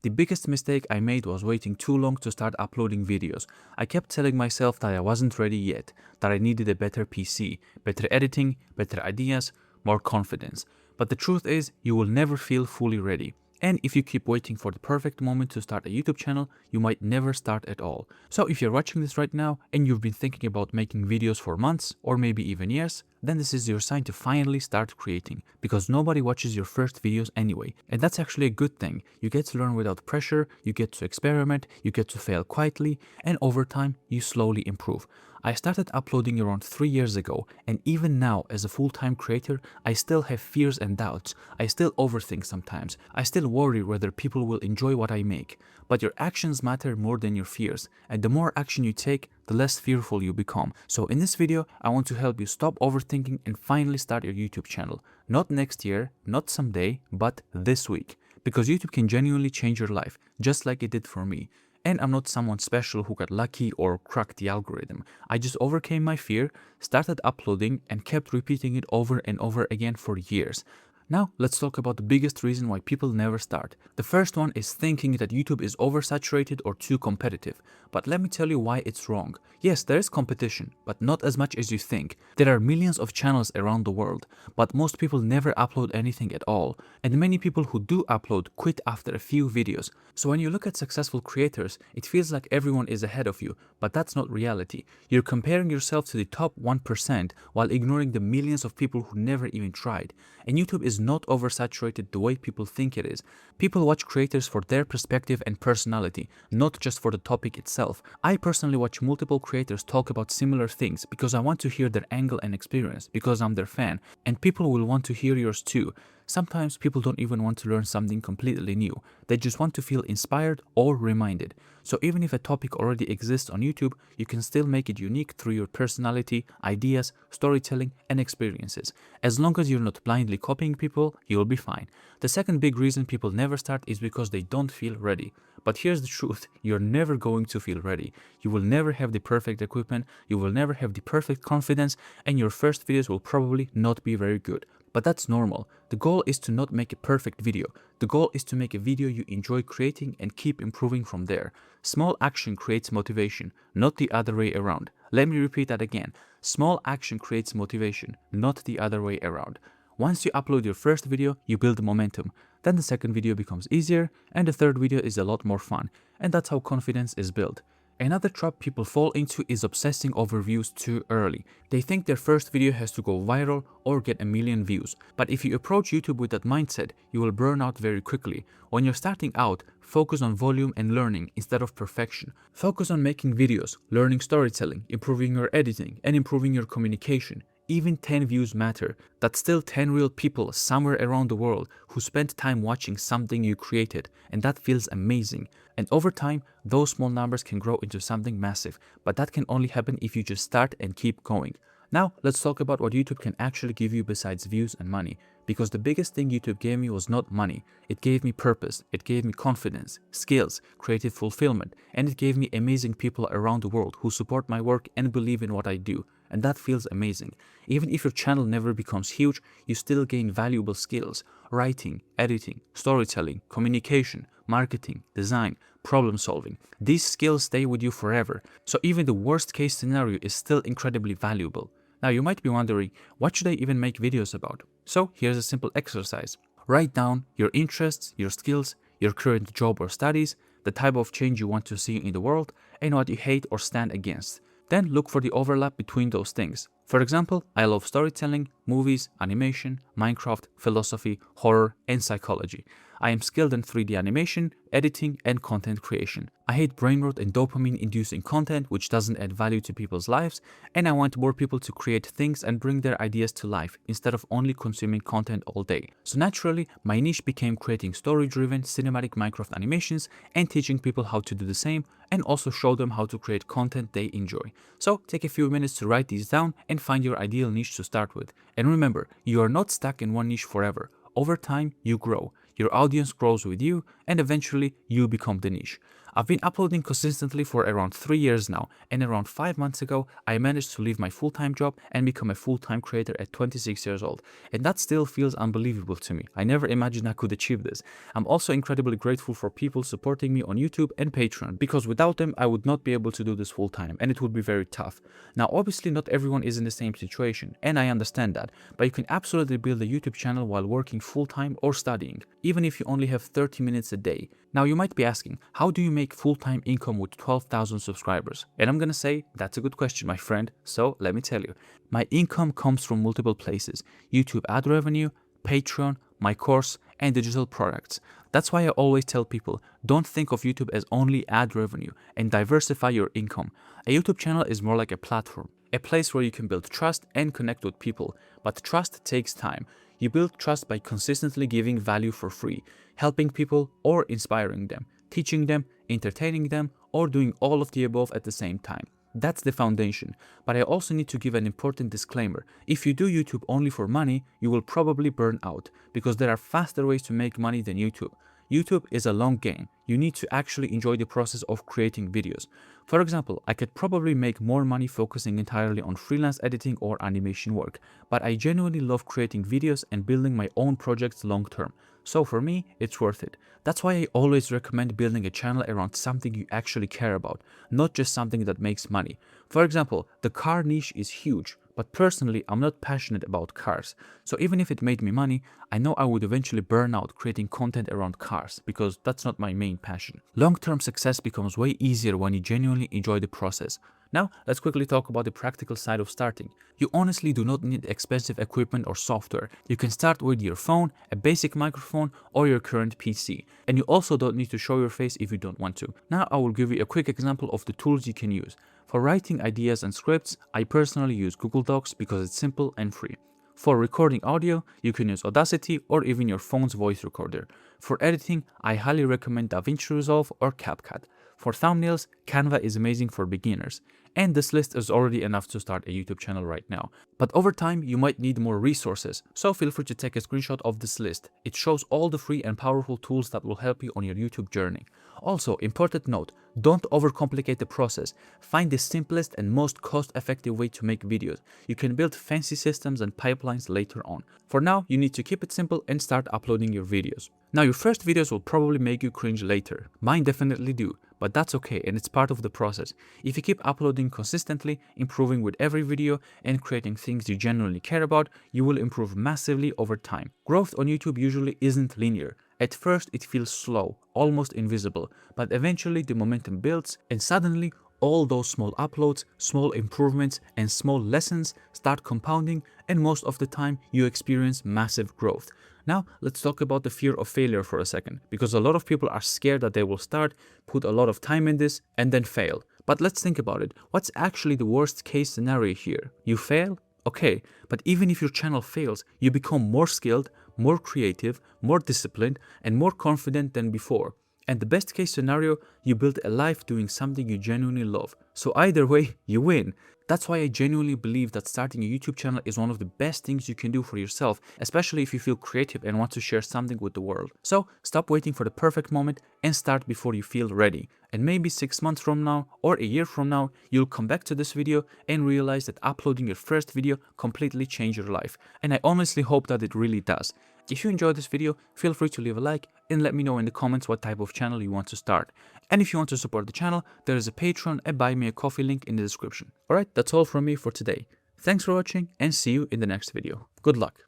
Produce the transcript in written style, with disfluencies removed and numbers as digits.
The biggest mistake I made was waiting too long to start uploading videos. I kept telling myself that I wasn't ready yet, that I needed a better PC, better editing, better ideas, more confidence. But the truth is, you will never feel fully ready. And if you keep waiting for the perfect moment to start a YouTube channel, you might never start at all. So if you're watching this right now and you've been thinking about making videos for months or maybe even years, then this is your sign to finally start creating, because nobody watches your first videos anyway. And that's actually a good thing. You get to learn without pressure, you get to experiment, you get to fail quietly, and over time, you slowly improve. I started uploading around 3 years ago, and even now as a full-time creator, I still have fears and doubts. I still overthink sometimes. I still worry whether people will enjoy what I make. But your actions matter more than your fears, and the more action you take, the less fearful you become. So in this video, I want to help you stop overthinking and finally start your YouTube channel. Not next year, not someday, but this week. Because YouTube can genuinely change your life, just like it did for me. And I'm not someone special who got lucky or cracked the algorithm. I just overcame my fear, started uploading, and kept repeating it over and over again for years. Now, let's talk about the biggest reason why people never start. The first one is thinking that YouTube is oversaturated or too competitive. But let me tell you why it's wrong. Yes, there is competition, but not as much as you think. There are millions of channels around the world, but most people never upload anything at all. And many people who do upload quit after a few videos. So when you look at successful creators, it feels like everyone is ahead of you, but that's not reality. You're comparing yourself to the top 1% while ignoring the millions of people who never even tried. And YouTube is not oversaturated the way people think it is. People watch creators for their perspective and personality, not just for the topic itself. I personally watch multiple creators talk about similar things because I want to hear their angle and experience, because I'm their fan, and people will want to hear yours too. Sometimes people don't even want to learn something completely new. They just want to feel inspired or reminded. So even if a topic already exists on YouTube, you can still make it unique through your personality, ideas, storytelling, and experiences. As long as you're not blindly copying people, you'll be fine. The second big reason people never start is because they don't feel ready. But here's the truth, you're never going to feel ready. You will never have the perfect equipment, you will never have the perfect confidence, and your first videos will probably not be very good. But that's normal. The goal is to not make a perfect video. The goal is to make a video you enjoy creating and keep improving from there. Small action creates motivation, not the other way around. Let me repeat that again. Small action creates motivation, not the other way around. Once you upload your first video, you build momentum. Then the second video becomes easier, and the third video is a lot more fun. And that's how confidence is built. Another trap people fall into is obsessing over views too early. They think their first video has to go viral or get a million views. But if you approach YouTube with that mindset, you will burn out very quickly. When you're starting out, focus on volume and learning instead of perfection. Focus on making videos, learning storytelling, improving your editing, and improving your communication. Even 10 views matter. That's still 10 real people somewhere around the world who spent time watching something you created, and that feels amazing. And over time, those small numbers can grow into something massive, but that can only happen if you just start and keep going. Now, let's talk about what YouTube can actually give you besides views and money. Because the biggest thing YouTube gave me was not money. It gave me purpose, it gave me confidence, skills, creative fulfillment, and it gave me amazing people around the world who support my work and believe in what I do. And that feels amazing. Even if your channel never becomes huge, you still gain valuable skills: writing, editing, storytelling, communication, marketing, design, problem solving. These skills stay with you forever. So even the worst case scenario is still incredibly valuable. Now you might be wondering, what should I even make videos about? So here's a simple exercise. Write down your interests, your skills, your current job or studies, the type of change you want to see in the world, and what you hate or stand against. Then look for the overlap between those things. For example, I love storytelling, movies, animation, Minecraft, philosophy, horror, and psychology. I am skilled in 3D animation, editing, and content creation. I hate brain rot and dopamine-inducing content which doesn't add value to people's lives, and I want more people to create things and bring their ideas to life instead of only consuming content all day. So naturally, my niche became creating story-driven cinematic Minecraft animations and teaching people how to do the same, and also show them how to create content they enjoy. So take a few minutes to write these down and find your ideal niche to start with. And remember, you are not stuck in one niche forever. Over time, you grow. Your audience grows with you, and eventually you'll become the niche. I've been uploading consistently for around 3 years now, and around 5 months ago, I managed to leave my full-time job and become a full-time creator at 26 years old. And that still feels unbelievable to me. I never imagined I could achieve this. I'm also incredibly grateful for people supporting me on YouTube and Patreon, because without them, I would not be able to do this full-time, and it would be very tough. Now, obviously, not everyone is in the same situation, and I understand that, but you can absolutely build a YouTube channel while working full-time or studying, even if you only have 30 minutes a day. Now, you might be asking, how do you make full-time income with 12,000 subscribers? And I'm gonna say, that's a good question, my friend. So let me tell you. My income comes from multiple places: YouTube ad revenue, Patreon, my course, and digital products. That's why I always tell people, don't think of YouTube as only ad revenue, and diversify your income. A YouTube channel is more like a platform, a place where you can build trust and connect with people. But trust takes time. You build trust by consistently giving value for free, helping people or inspiring them, teaching them, entertaining them, or doing all of the above at the same time. That's the foundation. But I also need to give an important disclaimer. If you do YouTube only for money, you will probably burn out, because there are faster ways to make money than YouTube. YouTube is a long game. You need to actually enjoy the process of creating videos. For example, I could probably make more money focusing entirely on freelance editing or animation work, but I genuinely love creating videos and building my own projects long term. So for me, it's worth it. That's why I always recommend building a channel around something you actually care about, not just something that makes money. For example, the car niche is huge, but personally, I'm not passionate about cars. So even if it made me money, I know I would eventually burn out creating content around cars, because that's not my main passion. Long-term success becomes way easier when you genuinely enjoy the process. Now, let's quickly talk about the practical side of starting. You honestly do not need expensive equipment or software. You can start with your phone, a basic microphone, or your current PC. And you also don't need to show your face if you don't want to. Now, I will give you a quick example of the tools you can use. For writing ideas and scripts, I personally use Google Docs because it's simple and free. For recording audio, you can use Audacity or even your phone's voice recorder. For editing, I highly recommend DaVinci Resolve or CapCut. For thumbnails, Canva is amazing for beginners. And this list is already enough to start a YouTube channel right now. But over time, you might need more resources, so feel free to take a screenshot of this list. It shows all the free and powerful tools that will help you on your YouTube journey. Also, important note, don't overcomplicate the process. Find the simplest and most cost-effective way to make videos. You can build fancy systems and pipelines later on. For now, you need to keep it simple and start uploading your videos. Now, your first videos will probably make you cringe later. Mine definitely do, but that's okay, and it's part of the process. If you keep uploading consistently, improving with every video, and creating things you genuinely care about, you will improve massively over time. Growth on YouTube usually isn't linear. At first, it feels slow, almost invisible, but eventually the momentum builds, and suddenly all those small uploads, small improvements, and small lessons start compounding, and most of the time you experience massive growth. Now, let's talk about the fear of failure for a second, because a lot of people are scared that they will start, put a lot of time in this, and then fail. But let's think about it. What's actually the worst case scenario here? You fail? Okay, but even if your channel fails, you become more skilled, more creative, more disciplined, and more confident than before. And the best case scenario, you build a life doing something you genuinely love. So either way, you win. That's why I genuinely believe that starting a YouTube channel is one of the best things you can do for yourself, especially if you feel creative and want to share something with the world. So stop waiting for the perfect moment and start before you feel ready. And maybe 6 months from now or a year from now, you'll come back to this video and realize that uploading your first video completely changed your life. And I honestly hope that it really does. If you enjoyed this video, feel free to leave a like and let me know in the comments what type of channel you want to start. And if you want to support the channel, there is a Patreon and Buy Me a Coffee link in the description. Alright, that's all from me for today. Thanks for watching and see you in the next video. Good luck!